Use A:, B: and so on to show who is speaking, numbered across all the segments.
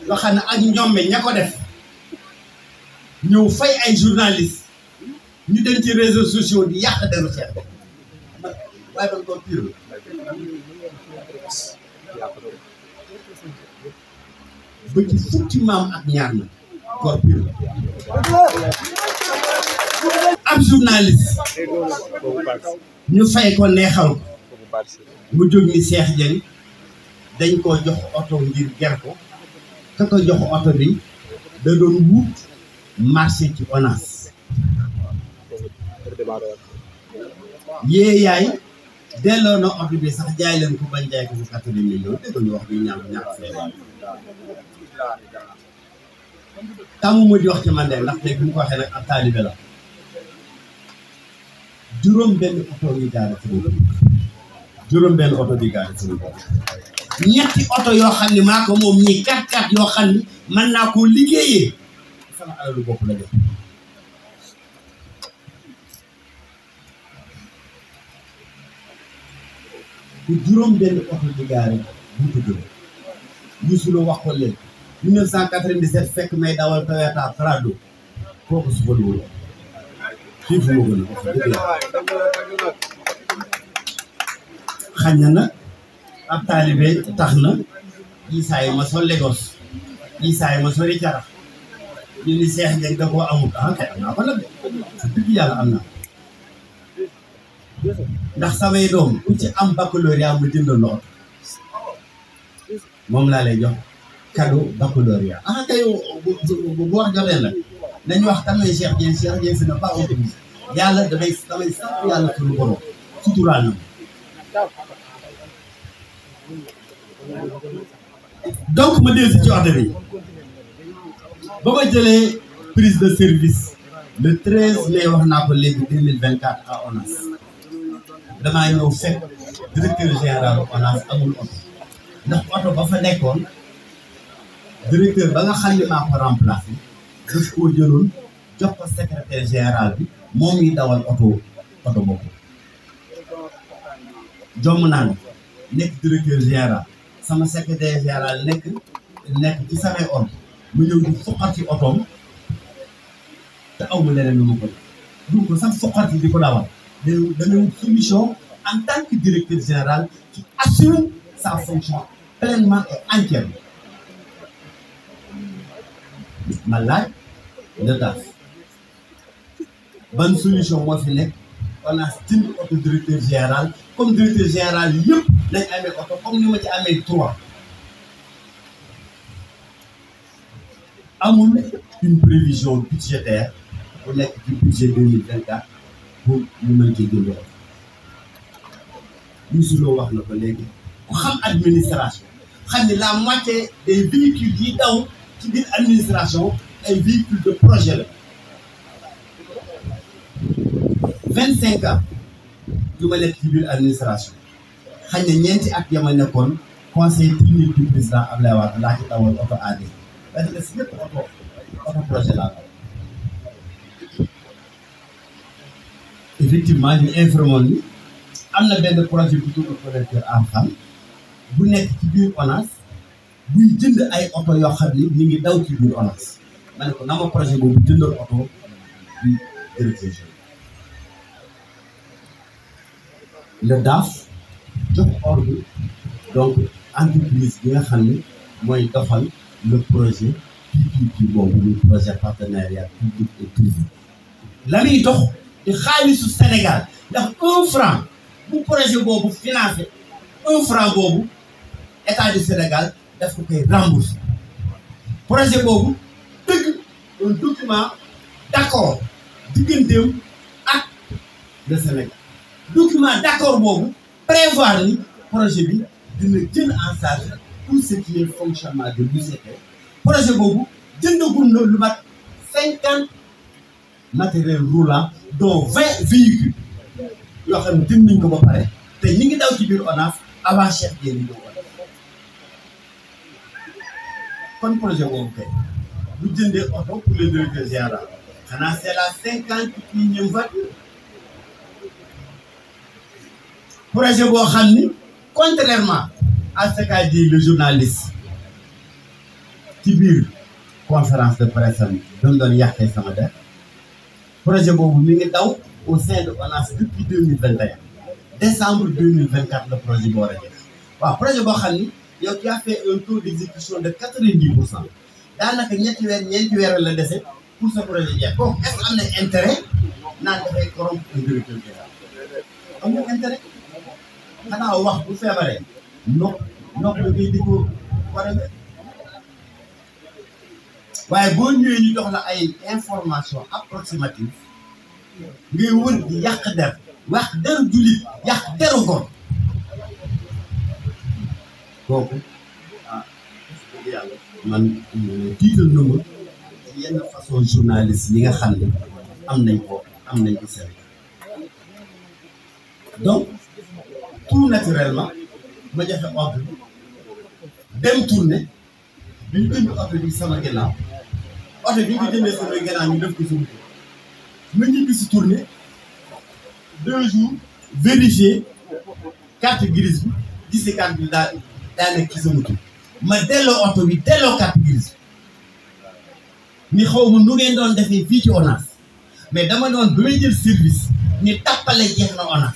A: nga xam ne ak ñomme ña ko def ñëw fay ay journalistes ñu dem ci réseaux sociaux di yàq deru Cheikh waaye man ko pire ba ci fukki maam ak ñaar na corps pire ab journaliste ñu fay ko neexal ko mu jóg ni Cheikh Dieng dañ koo jox oto ngir ger ko ka ko jox oto bi da doon wut marché ci ONAS yee yaay delloo na oto bi sax jaay leen ko bañ jaay ko bu 80 millions dégg ñu wax bi ñàkk fee tamu ma di wax ci man de ndax tey bi mu ko waxee nag ab taalibe la juróom benn oto yi gaare sama juróom benn oto di gaare sama ñetti oto yoo xam ne maa ko moom ñii 4x4 yoo xam ne mën naa koo liggéeyee sama alalu bopp la def ku juróom benn oto di gaare buntu gën Youssou wax ko leen 1997 fekk may dawal Toyota Prado kooku su ko loolu xiif moo gën a xañ na nag ab taalibe tax na yi saa yi ma sol Lagos yi saa yi ma sori Carax ñu ni Cheikh Dieng da koo amul kay am naa ko nag su dëgg yàlla am naa ndax samay doom ku ci am baccalauréat ma jëndal la moom laa lay jox cadeau baccalauréat kay bu wax jotee nag nañu wax kan mooy Cheikh Dieng fi na pas autorisé yàlla damay sant yàlla suñu borom suturaal na donc ma dellu si ci oto bi ba ma jëlee prise de service le 13 mai wax naa ko léegi 2024 à ONAS damaa ñëw fekk directeur général ONAS amul oto ndax oto ba fa nekkoon directeur ba nga xam ne maa ko remplacé daf koo jëloon jox ko secrétaire général bi moom yi dawal oto boobu jomm naa nekk directeur général sama secrétaire général nekk ci samay ordre mu ñëw di foqati otoom te aw ma leneen lu ma ko du ko sax foqati di ko dawal da ngay wut solution en tant que directeur général qui assure sa fonction pleinement et entièrement ma laaj le DAF ban solution moo fi nekk on a jënd oto directeur général comme directeur général yëpp nañ amee oto comme ni ma ci amee 3 amul une prévision budgétaire bu nekk ci budget 2024 pour ñu mën cee jënd oto Youssou wax na ko léegi ku xam administration xam ne la moitié des véhicules yi daw ci biir administration ay véhicules de projet la 25 ans yu ma nekk ci biir administration xañ ne ñeenti at ya ma nekkoon conseil technique du président Abdoulaye Wade laa ci dawal oto AD parce que si lépp oto projet laa ko effectivement ñu informé ni am na benn projet bu tudd connecteur am xam bu nekk ci biir ONAS buy jënd ay oto yoo xam ni ñu ngi daw ci biir ONAS ma ne ko na ma projet boobu jëndal oto bi directeur le DAF jox ordre donc entreprise bi nga xam ne mooy doxal le projet PPP boobu muy projet partenariat public et privé la muy dox di xaalisu Sénégal ndax 1 franc bu projet boobu financé 1 franc boobu état du Sénégal daf ko koy remboursé projet boobu dëgg un document d'accord digganteem ak le Sénégal document d'accord boobu prévoir ni projet bi dina jël en charge tout ce qui est fonctionnement de l'UCT projet boobu jëndagul na lu mat 50 matériels roulants dont 20 véhicules yoo xam ne jënd nañ ko ba pare te ñi ngi daw ci biir ONAS avant Cheikh Dieng ñëw kon projet boobu kay bu jëndee oto pour le directeur général xanaa c'est la 51e voiture projet boo xam ni contrairement à ce qu'a dit le journaliste ci biir conférence de presse am doon yàqee sama der projet boobu mi ngi daw au sein de ONAS depuis 2021 décembre 2024 le projet boo war a jeex waaw projet boo xam ni yow tu as fait un taux d'exécution de 90% daanaka ñeenti weer la dese pour ce projet jeex kooku est-ce que am na intérêt naan dafay corrompre un directeur général amul intérêt xanaa wax bu feebaree nopp la koy di ko war a waaye boo ñëwee ñu jox la ay information approximative ngay wër di yàq der wax deru jullit yàq deru góor kooku dëgg yàlla man tiital na ma ci yenn façon journaliste yi nga xam ne am nañ ko Sénégal donc tout naturellement ma joxe ordre dem tourner bi ñu indi oto bi sama ginnaaw oto bi ñu jëndee sama ginnaaw ñu def ko sama tur ma ñibbi si tourner 2 jours vérifier carte grise bi gis carte bi daa nekk ci sama tur ma delloo oto bi delloo carte grise ni xaw ma nu ngeen doon defee fii ci ONAS mais dama doon ba may jël service ni tàppale jeex na ONAS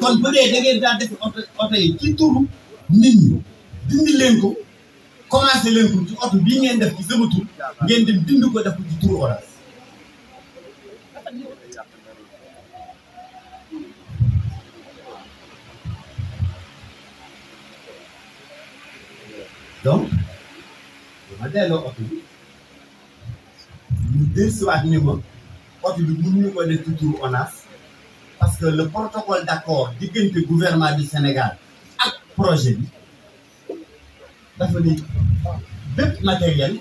A: kon bu dee da ngeen daan def oto yi ci turu nit ñi dindi leen ko commencé leen ko ci oto bii ngeen def ci sama tur ngeen dem dindi ko def ko ci turu ONAS donc ma delloo oto bi ñu dellusiwaat ni ma oto bi mënuñu ko def ci turu ONAS parce que le protocole d'accord diggante gouvernement du Sénégal ak projet bi dafa ni bépp matériel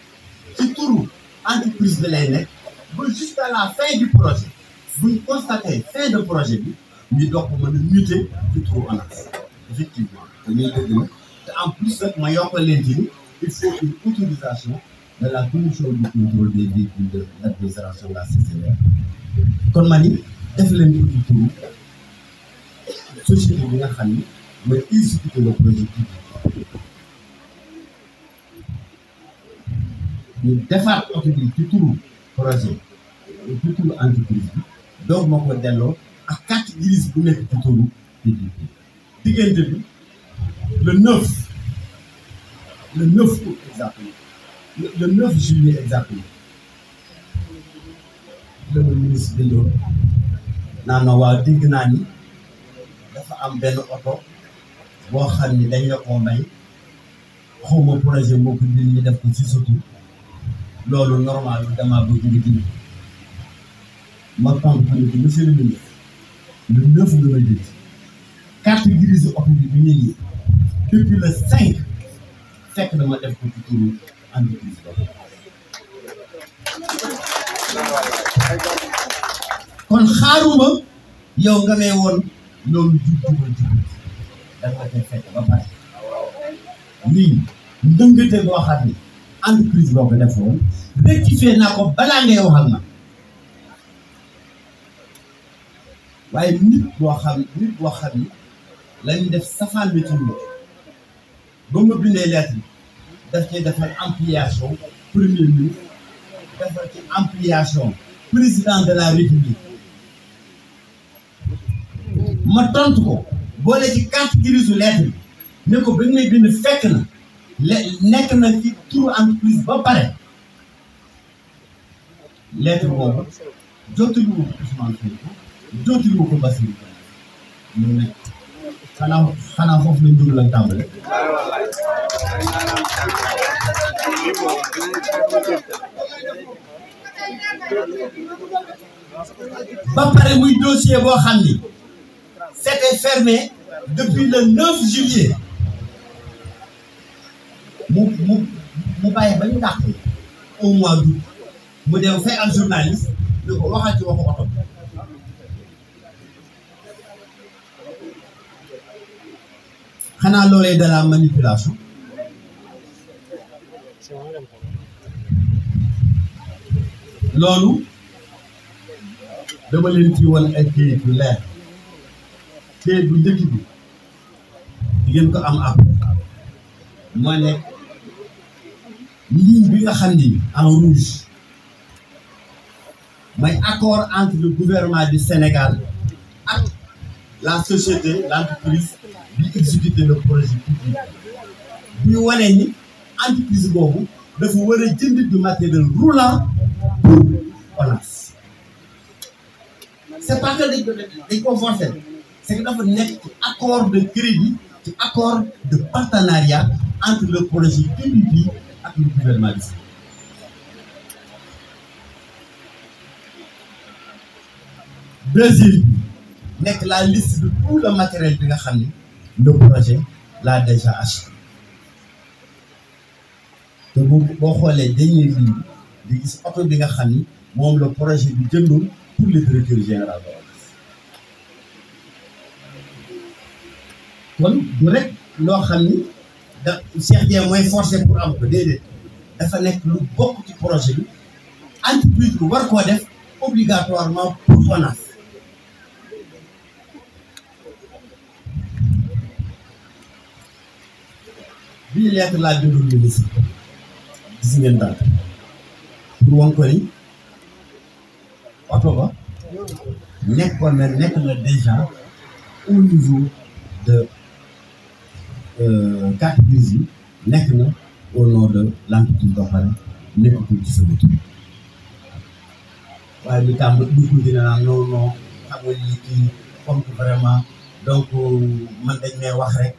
A: ci turu entreprise bi lay nekk ba jusqu'à la fin du projet buñ constaté fin de projet bi ñu doog ko mën a muter ci turu ONAS effectivement dañuy dëgg na te en plus nag ma yokkal leen ci ni il faut une autorisation de la commission du contrôle des véhicules de l'administration de la CCR kon ma ni def leen ko ci turu société bi nga xam ni mooy exécuter le projet ñu defaat oto bi ci turu projet ci turu entreprise bi donc moo ko delloo ak carte grise bu nekk ci turu diggante bi le 9 août exactement le 9 juillet exactement le ministre de l'eau naan na waaw dégg naa ni dafa am benn oto boo xam ni dañ la koo may xawma projet moo ko jël ñu def ko ci surtout loolu normal damaa bëgg nga jënd ma tontu ko ni monsieur le ministre le 9 nga may jënd carte grise oto bi ñu nii depuis le 5 fekk na ma def ko ci turu entreprise ba kon xaaruma yow nga may woon loolu jubal dafa ko fekk ba pare lii ndëngate boo xam ni entreprise boo ko defoon rectifié naa ko balaa ngay wax ak man waaye nit boo xam ni la ñu def safaan bi ci lu ba ma bindee lettre daf cee defal ampliation premier ministre defal ci ampliation président de la république ma tontu ko boole ci carte grise lettre bi ne ko ba ngay bind fekk na nekk na ci turu entreprise ba pare lettre boobu jottaliwu ko Ousmane Sonko jottaliwu ko Bassirou mu nekk xanaa foofu lañ dugg la tàmbale ba pare muy dossier boo xam ni c'était fermé depuis le 9 juillet mu bàyyi ba ñu dàq au mois d'août mu dem fay am journaliste ne ko waxal ci waxu oto xanaa loolee de la manipulation loolu dama leen ci wan ay kayit yu leer kayit bu njëkk bi di ngeen ko am après moo nekk ligne bi nga xam ni en rouge mooy accord entre le gouvernement du Sénégal ak la société l'entreprise bi exécuter le projet public bi wane ni entreprise boobu dafa war a jënd du matériel roulant pour ONAS c'est pas que dañ ko forcer c'est que dafa nekk ci accord de crédit ci accord de partenariat entre le projet PPP ak le gouvernement du Sénégal. Deuxième nekk la liste de tout le matériel bi nga xam ni le projet l'a déjà acheté te boo xoolee dañuy lii di gis oto bi nga xam ni moom le projet bi jëndoon pour le directeur général de ONAS kon du rek loo xam ni da Cheikh Dieng mooy forcé pour am ko déedéet dafa nekk lu bokk ci projet bi entreprise bi war koo def obligatoirement pour ONAS. bii lettre laa bindul ministre gis ngeen daal pour wan ko ni oto ba nekk na déjà au niveau de carte grise yi nekk na au nom de l'entreprise ba pare nekkatul ci sa bët waaye bi tam dugg dina naan non xam nga lii kii comme que vraiment donc man dañ may wax rek